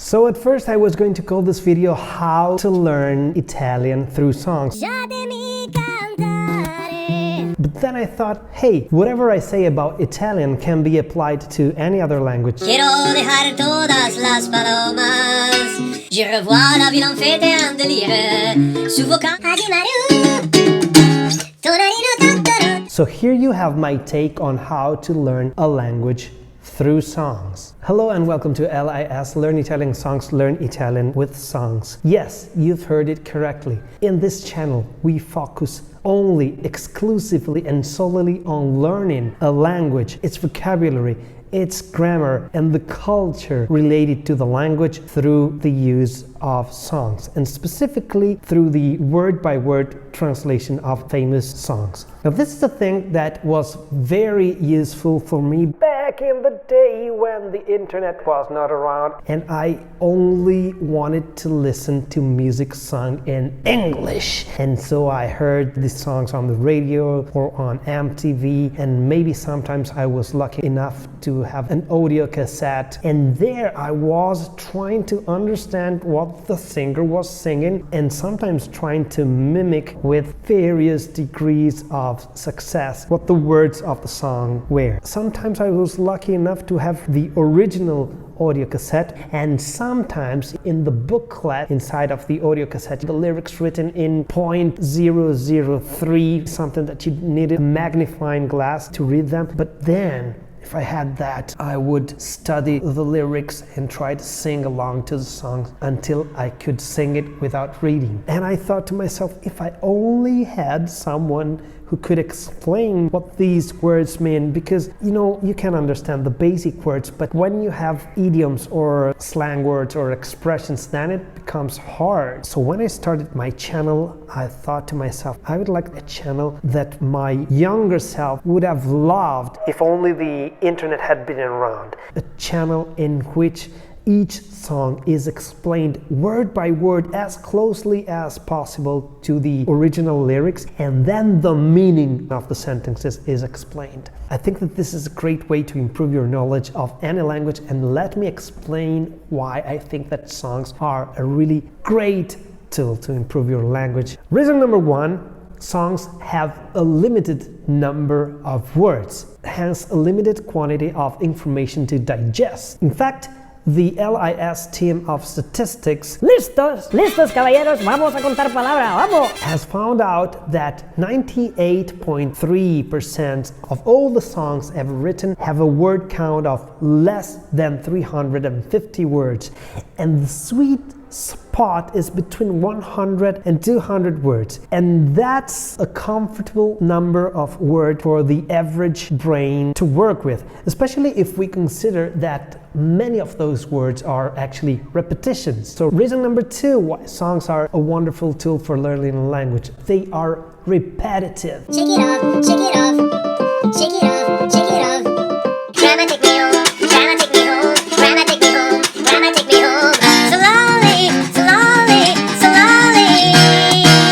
So at first I was going to call this video how to learn Italian through songs. But then I thought, hey, whatever I say about Italian can be applied to any other language. So here you have my take on how to learn a language through songs. Hello and welcome to LIS, Learn Italian Songs, Learn Italian with Songs. Yes, you've heard it correctly. In this channel, we focus only, exclusively and solely on learning a language, its vocabulary, its grammar, and the culture related to the language through the use of songs, and specifically through the word-by-word translation of famous songs. Now, this is a thing that was very useful for me back in the day when the internet was not around and I only wanted to listen to music sung in English. And so I heard these songs on the radio or on MTV, and maybe sometimes I was lucky enough to have an audio cassette, and there I was trying to understand what the singer was singing and sometimes trying to mimic with various degrees of success what the words of the song were. Sometimes I was lucky enough to have the original audio cassette, and sometimes in the booklet inside of the audio cassette the lyrics written in .003, something that you needed a magnifying glass to read them. But then if I had that, I would study the lyrics and try to sing along to the song until I could sing it without reading. And I thought to myself, if I only had someone who could explain what these words mean, because you can understand the basic words, but when you have idioms or slang words or expressions, then it becomes hard. So when I started my channel, I thought to myself, I would like a channel that my younger self would have loved if only the internet had been around. A channel in which each song is explained word by word as closely as possible to the original lyrics, and then the meaning of the sentences is explained. I think that this is a great way to improve your knowledge of any language, and let me explain why I think that songs are a really great tool to improve your language. Reason number one: songs have a limited number of words, hence a limited quantity of information to digest. In fact, the LIS team of statistics, listos, caballeros, vamos a contar palabra, vamos, has found out that 98.3% of all the songs ever written have a word count of less than 350 words, and the sweet spot is between 100 and 200 words, and that's a comfortable number of words for the average brain to work with, especially if we consider that many of those words are actually repetitions. So reason number two why songs are a wonderful tool for learning a language: they are repetitive. Shake it off, shake it off, shake it off, shake it off. Grandma take me home, grandma take me home, grandma take me home, grandma take me home. Slowly, slowly, slowly.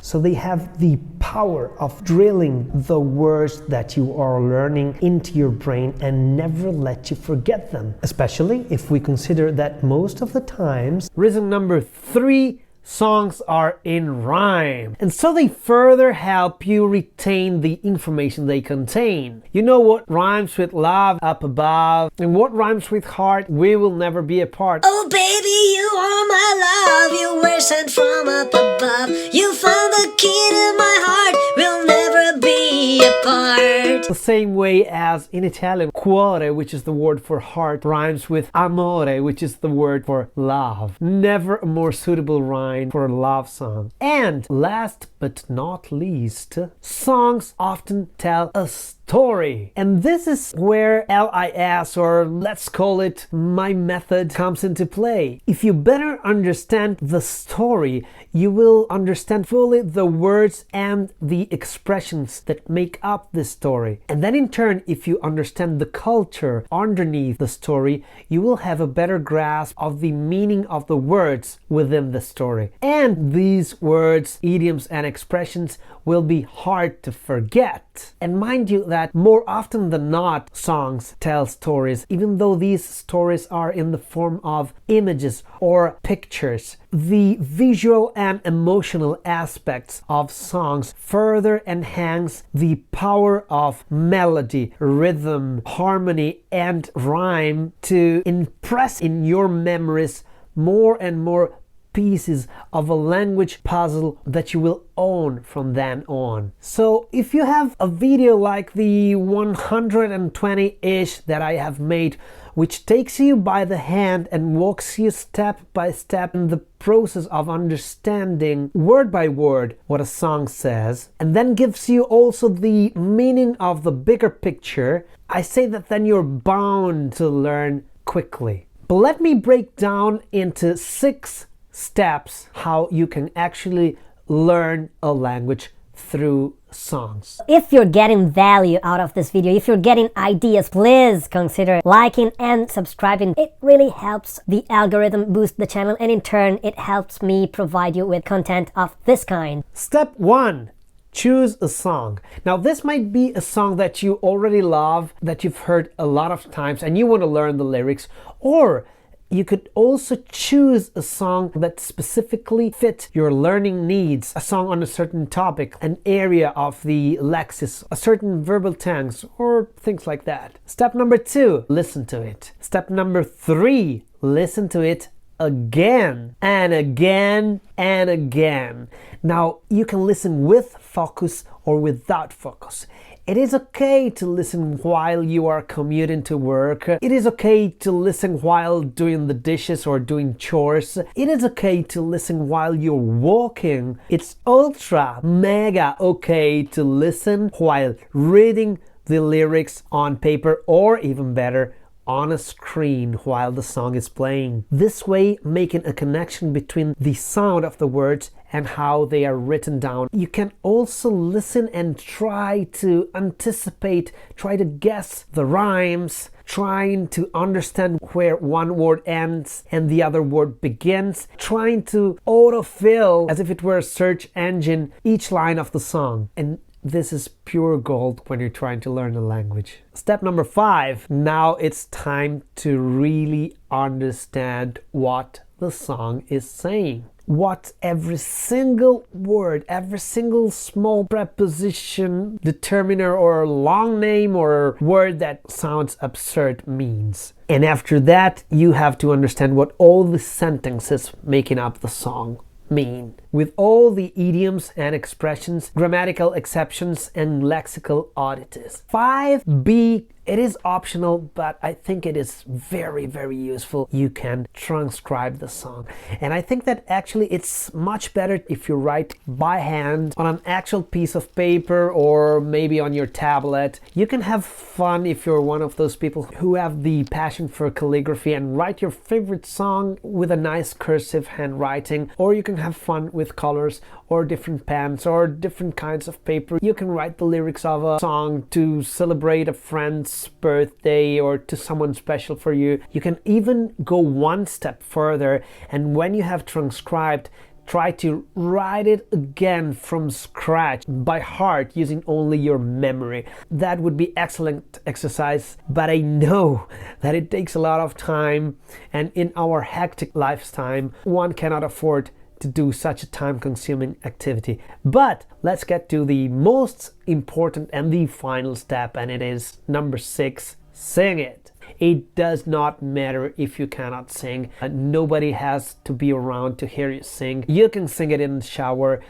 So they have the power of drilling the words that you are learning into your brain and never let you forget them, especially if we consider that most of the times, reason number three, songs are in rhyme, and so they further help you retain the information they contain. You know what rhymes with love, up above, and what rhymes with heart, we will never be apart. Oh baby, you are my love, you were sent from up above, you found the key to my heart, we'll never be apart. The same way as in Italian, cuore, which is the word for heart, rhymes with amore, which is the word for love. Never a more suitable rhyme for a love song. And last but not least, songs often tell a story. And this is where LIS, or let's call it my method, comes into play. If you better understand the story, you will understand fully the words and the expressions that make up this story. And then in turn, if you understand the culture underneath the story, you will have a better grasp of the meaning of the words within the story. And these words, idioms, and expressions will be hard to forget. And mind you that more often than not, songs tell stories, even though these stories are in the form of images or pictures. The visual and emotional aspects of songs further enhance the power of melody, rhythm, harmony, and rhyme to impress in your memories more and more pieces of a language puzzle that you will own from then on. So if you have a video like the 120-ish that I have made, which takes you by the hand and walks you step by step in the process of understanding word by word what a song says, and then gives you also the meaning of the bigger picture, I say that then you're bound to learn quickly. But let me break down into 6 steps how you can actually learn a language through songs. If you're getting value out of this video, if you're getting ideas, please consider liking and subscribing. It really helps the algorithm boost the channel, and in turn it helps me provide you with content of this kind. Step 1. Choose a song. Now this might be a song that you already love, that you've heard a lot of times and you want to learn the lyrics, or you could also choose a song that specifically fits your learning needs, a song on a certain topic, an area of the lexis, a certain verbal tense, or things like that. Step number 2, listen to it. Step number 3, listen to it again and again and again. Now you can listen with focus or without focus. It is okay to listen while you are commuting to work. It is okay to listen while doing the dishes or doing chores. It is okay to listen while you're walking. It's ultra mega okay to listen while reading the lyrics on paper, or even better, on a screen while the song is playing. This way, making a connection between the sound of the words and how they are written down. You can also listen and try to anticipate, try to guess the rhymes, trying to understand where one word ends and the other word begins, trying to autofill, as if it were a search engine, each line of the song. And this is pure gold when you're trying to learn a language. Step number 5. Now it's time to really understand what the song is saying. What every single word, every single small preposition, determiner, or long name or word that sounds absurd means. And after that, you have to understand what all the sentences making up the song mean, with all the idioms and expressions, grammatical exceptions, and lexical oddities. 5B, it is optional, but I think it is very, very useful. You can transcribe the song. And I think that actually it's much better if you write by hand on an actual piece of paper or maybe on your tablet. You can have fun if you're one of those people who have the passion for calligraphy and write your favorite song with a nice cursive handwriting, or you can have fun with colors or different pens or different kinds of paper. You can write the lyrics of a song to celebrate a friend's birthday or to someone special for you. You can even go one step further, and when you have transcribed, try to write it again from scratch by heart using only your memory. That would be excellent exercise, but I know that it takes a lot of time, and in our hectic lifetime, one cannot afford to do such a time-consuming activity. But let's get to the most important and the final step, and it is number 6, sing it. It does not matter if you cannot sing. Nobody has to be around to hear you sing. You can sing it in the shower.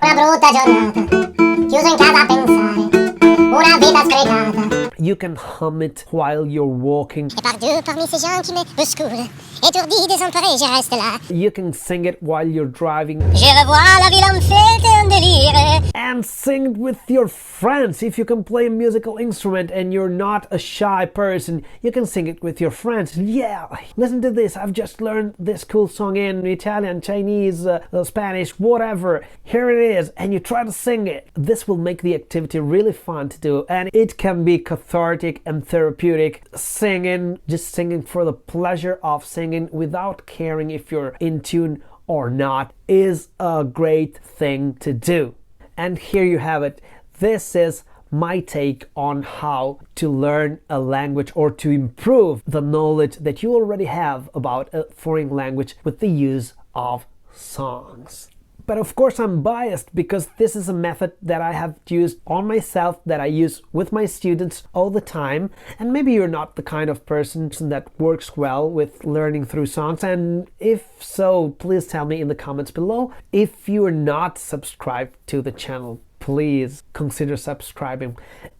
You can hum it while you're walking. You can sing it while you're driving. And sing it with your friends. If you can play a musical instrument and you're not a shy person, you can sing it with your friends. Yeah, listen to this. I've just learned this cool song in Italian, Chinese, Spanish, whatever. Here it is, and you try to sing it. This will make the activity really fun to do, and it can be cathartic and therapeutic. Singing, just singing for the pleasure of singing without caring if you're in tune or not, is a great thing to do. And here you have it. This is my take on how to learn a language or to improve the knowledge that you already have about a foreign language with the use of songs. But of course I'm biased because this is a method that I have used on myself, that I use with my students all the time. And maybe you're not the kind of person that works well with learning through songs. And if so, please tell me in the comments below. If you are not subscribed to the channel, please consider subscribing.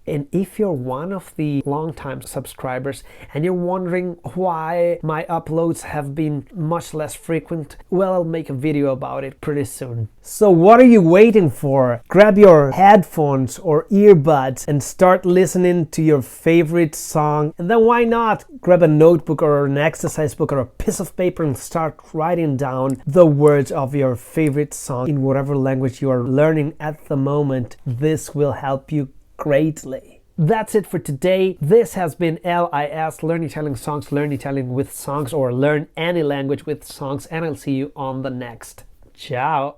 And if you're one of the long-time subscribers and you're wondering why my uploads have been much less frequent, well, I'll make a video about it pretty soon. So what are you waiting for? Grab your headphones or earbuds and start listening to your favorite song. And then why not grab a notebook or an exercise book or a piece of paper and start writing down the words of your favorite song in whatever language you are learning at the moment. This will help you greatly. That's it for today. This has been LIS, Learn Italian Songs, Learn Italian with Songs, or Learn Any Language with Songs, and I'll see you on the next. Ciao!